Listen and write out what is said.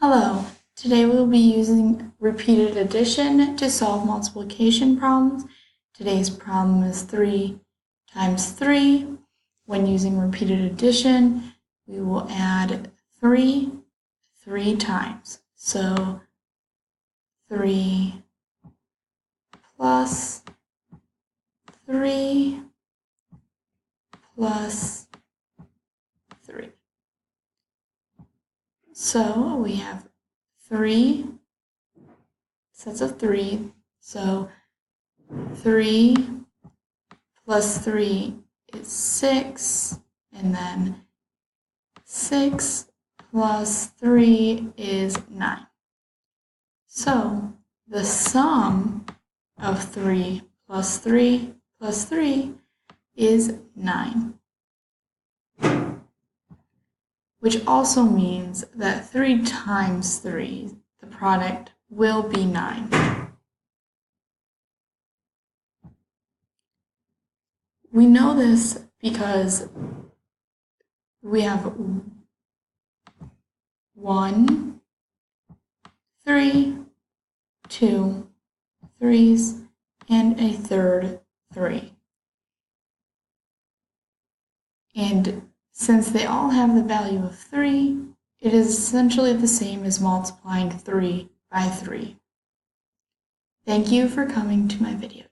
Hello, today we'll be using repeated addition to solve multiplication problems. Today's problem is 3 times 3. When using repeated addition, we will add 3 times. So 3 plus 3 plus 3. So we have 3 sets of 3. So 3 plus 3 is 6. And then 6 plus 3 is 9. So the sum of 3 plus 3 plus 3 is 9. Which also means that 3 times 3, the product will be 9. We know this because we have 1, 3, 2 3s, and a third 3. And since they all have the value of 3, it is essentially the same as multiplying 3 by 3. Thank you for coming to my video.